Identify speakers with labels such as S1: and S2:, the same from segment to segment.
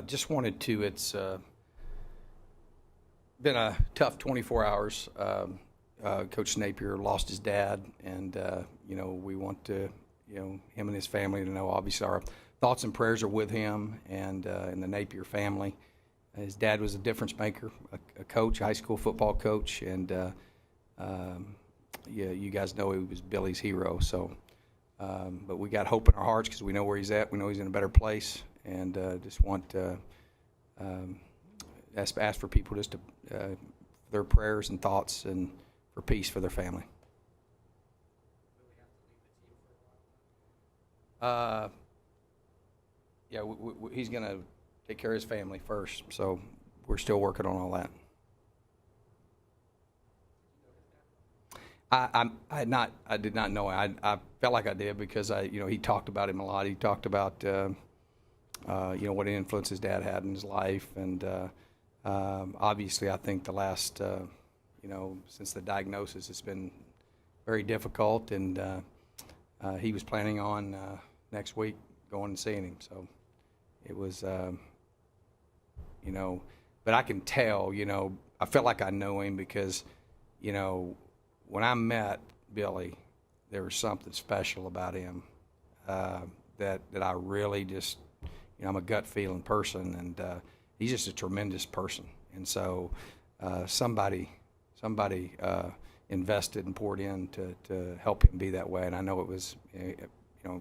S1: Just wanted to. It's been a tough 24 hours. Coach Napier lost his dad, and we want to, him and his family to know. Obviously, our thoughts and prayers are with him and the Napier family. His dad was a difference maker, a coach, a high school football coach, and yeah, you guys know he was Billy's hero. So, but we got hope in our hearts because we know where he's at. We know he's in a better place, and just want to ask for people just to their prayers and thoughts and for peace for their family. Uh, yeah, he's going to take care of his family first, so we're still working on all that. I did not know. I felt like I did because he talked about him a lot. He talked about, what influence his dad had in his life, and obviously, I think the last, since the diagnosis, it's been very difficult, and he was planning on next week going and seeing him. So it was, but I can tell, I felt like I know him because, when I met Billy, there was something special about him that I really just, I'm a gut feeling person, and he's just a tremendous person. And so somebody invested and poured in to help him be that way. And I know it was,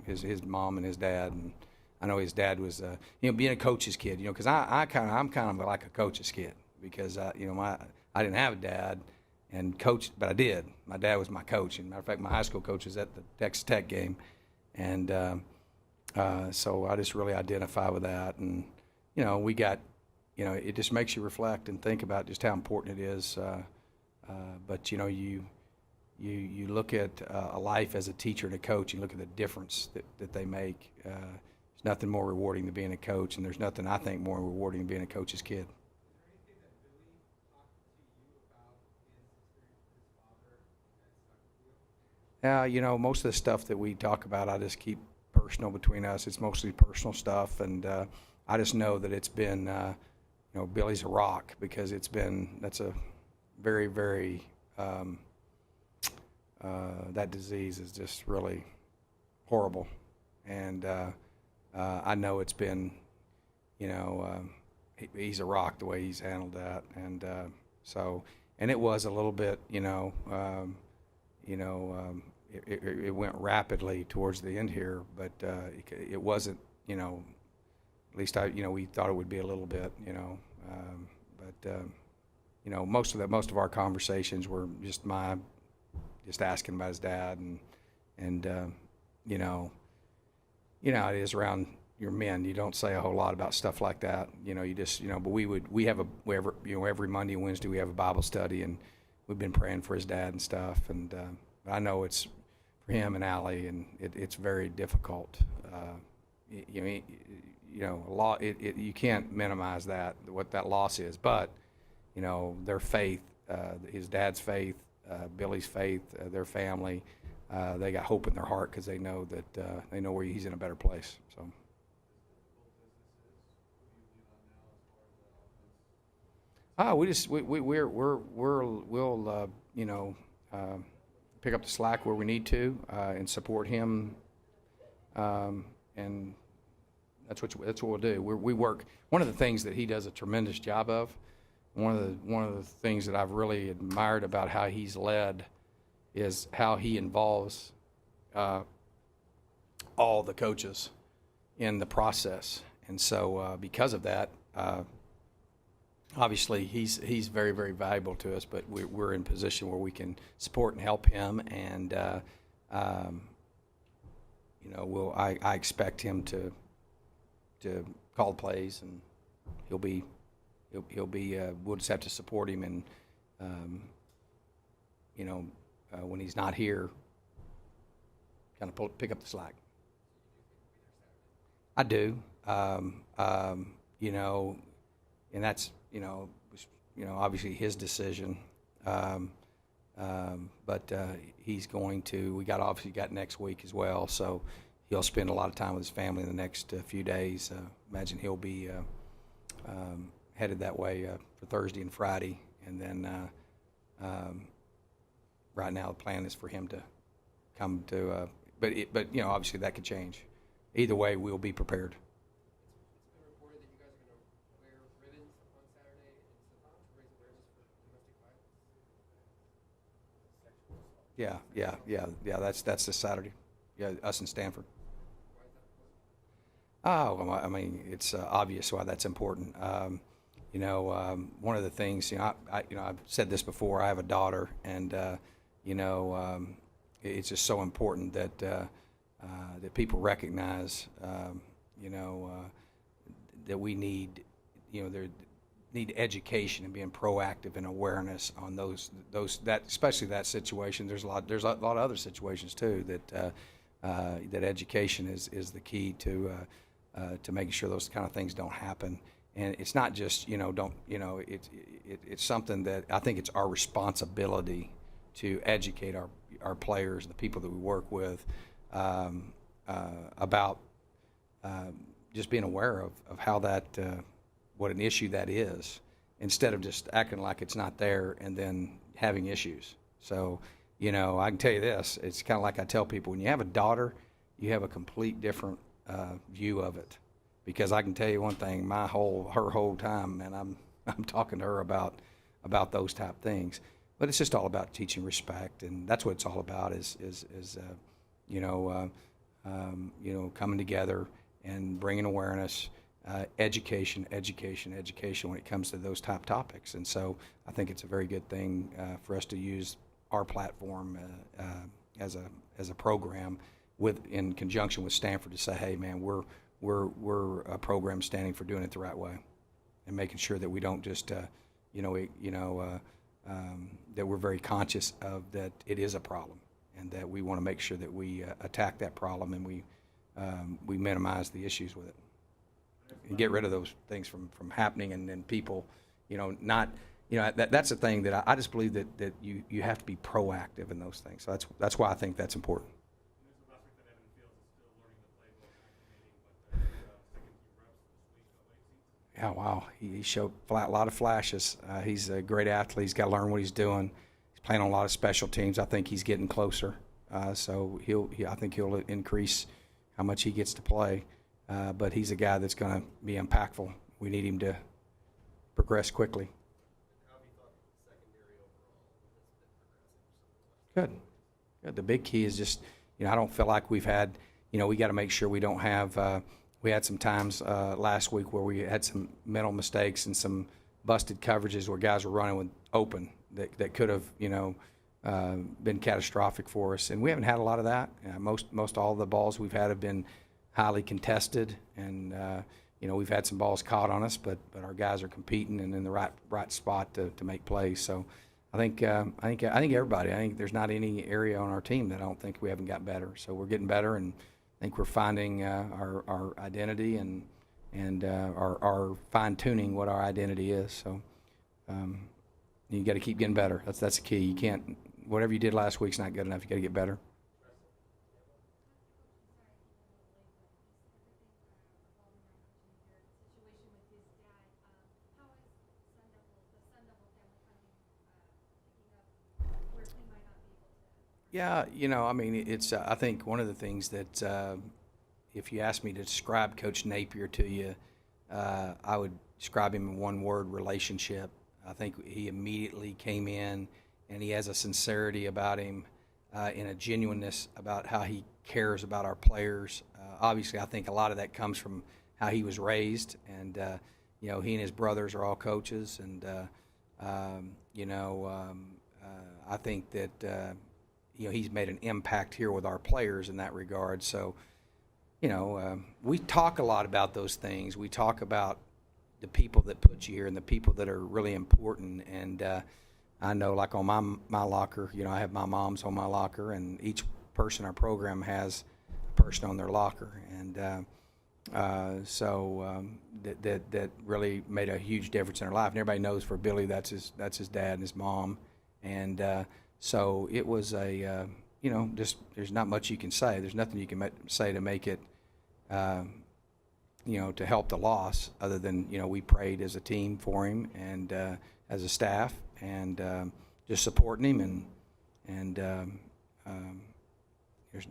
S1: his mom and his dad. And I know his dad was, being a coach's kid, because I'm kind of like a coach's kid because, I didn't have a dad and coached, but I did. My dad was my coach. And matter of fact, my high school coach was at the Texas Tech game. And so I just really identify with that. And, we got, it just makes you reflect and think about just how important it is. But you look at a life as a teacher and a coach. You look at the difference that they make. There's nothing more rewarding than being a coach, and there's nothing I think more rewarding than being a coach's kid. Most of the stuff that we talk about, I just keep personal between us. It's mostly personal stuff, and I just know that it's been. Billy's a rock because that's a very, very, that disease is just really horrible. And I know it's been, he's a rock the way he's handled that. And and it was a little bit, it went rapidly towards the end here, but it wasn't, at least we thought it would be a little bit, but most of our conversations were just asking about his dad, and it is around your men. You don't say a whole lot about stuff like that, you just, but every Monday and Wednesday we have a Bible study, and we've been praying for his dad and stuff, and I know it's for him and Allie, and it's very difficult. A lot. You can't minimize what that loss is, but their faith, his dad's faith, Billy's faith, their family, they got hope in their heart because they know that they know where he's in a better place. So. We'll pick up the slack where we need to and support him, and that's what we'll do. We work. One of the things that he does a tremendous job of, one of the things that I've really admired about how he's led, is how he involves all the coaches in the process. And so because of that, obviously he's very, very valuable to us. But we're in a position where we can support and help him, and I expect him to call plays, and he'll be we'll just have to support him, and when he's not here, kind of pick up the slack. I do, and that's obviously his decision, but he's going to. We got next week as well, so he'll spend a lot of time with his family in the next few days. Imagine he'll be headed that way for Thursday and Friday, and then right now the plan is for him to come to. But obviously that could change. Either way, we'll be prepared.
S2: It's been reported that you guys are going to wear ribbons on Saturday to raise awareness for domestic violence.
S1: Yeah. That's this Saturday. Yeah, us in Stanford.
S2: Why is that important?
S1: Oh, well, I mean, it's obvious why that's important. One of the things, I've said this before. I have a daughter, and it's just so important that that people recognize, that we need, there need education and being proactive and awareness on that, especially that situation. There's a lot of other situations too that education is the key to making sure those kind of things don't happen. And it's not just it's something that I think it's our responsibility to educate our players, the people that we work with, about just being aware of how that what an issue that is, instead of just acting like it's not there and then having issues. So, I can tell you this, it's kind of like I tell people, when you have a daughter, you have a complete different view of it. Because I can tell you one thing, her whole time, man, I'm talking to her about those type things. But it's just all about teaching respect, and that's what it's all about, is coming together and bringing awareness, education when it comes to those top topics. And so I think it's a very good thing for us to use our platform as a program in conjunction with Stanford to say, hey, man, we're a program standing for doing it the right way, and making sure that we don't just that we're very conscious of that it is a problem, and that we want to make sure that we attack that problem, and we minimize the issues with it, and get rid of those things from happening, and then people, that's the thing that I just believe that you have to be proactive in those things. So that's why I think that's important. Yeah, wow. He showed a lot of flashes. He's a great athlete. He's got to learn what he's doing. He's playing on a lot of special teams. I think he's getting closer. So I think he'll increase how much he gets to play. But he's a guy that's going to be impactful. We need him to progress quickly.
S2: How have you thought the secondary overall has been progressing?
S1: Good. The big key is just, I don't feel like we've had, we got to make sure we don't have. We had some times last week where we had some mental mistakes and some busted coverages where guys were running with open that could have, been catastrophic for us. And we haven't had a lot of that. Most all the balls we've had have been highly contested, and we've had some balls caught on us, but our guys are competing and in the right spot to make plays. So I think everybody. I think there's not any area on our team that I don't think we haven't got better. So we're getting better, and I think we're finding our identity and our fine-tuning what our identity is. So you got to keep getting better. That's the key. You can't, whatever you did last week's not good enough. You got to get better. Yeah, it's. I think one of the things that, if you ask me to describe Coach Napier to you, I would describe him in one word: relationship. I think he immediately came in, and he has a sincerity about him, and a genuineness about how he cares about our players. Obviously, I think a lot of that comes from how he was raised, and he and his brothers are all coaches, and I think that. He's made an impact here with our players in that regard. So, we talk a lot about those things. We talk about the people that put you here and the people that are really important. And I know, like on my locker, I have my mom's on my locker, and each person in our program has a person on their locker. And that really made a huge difference in our life. And everybody knows for Billy, that's his dad and his mom. And so it was just there's not much you can say. There's nothing you can say to make it to help the loss, other than, we prayed as a team for him and as a staff, and just supporting him, and there's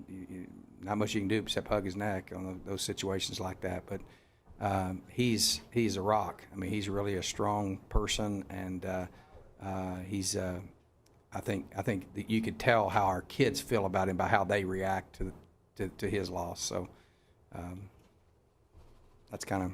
S1: not much you can do except hug his neck on those situations like that. But he's a rock. I mean, he's really a strong person, and he's. I think that you could tell how our kids feel about him by how they react to his loss. So that's kind of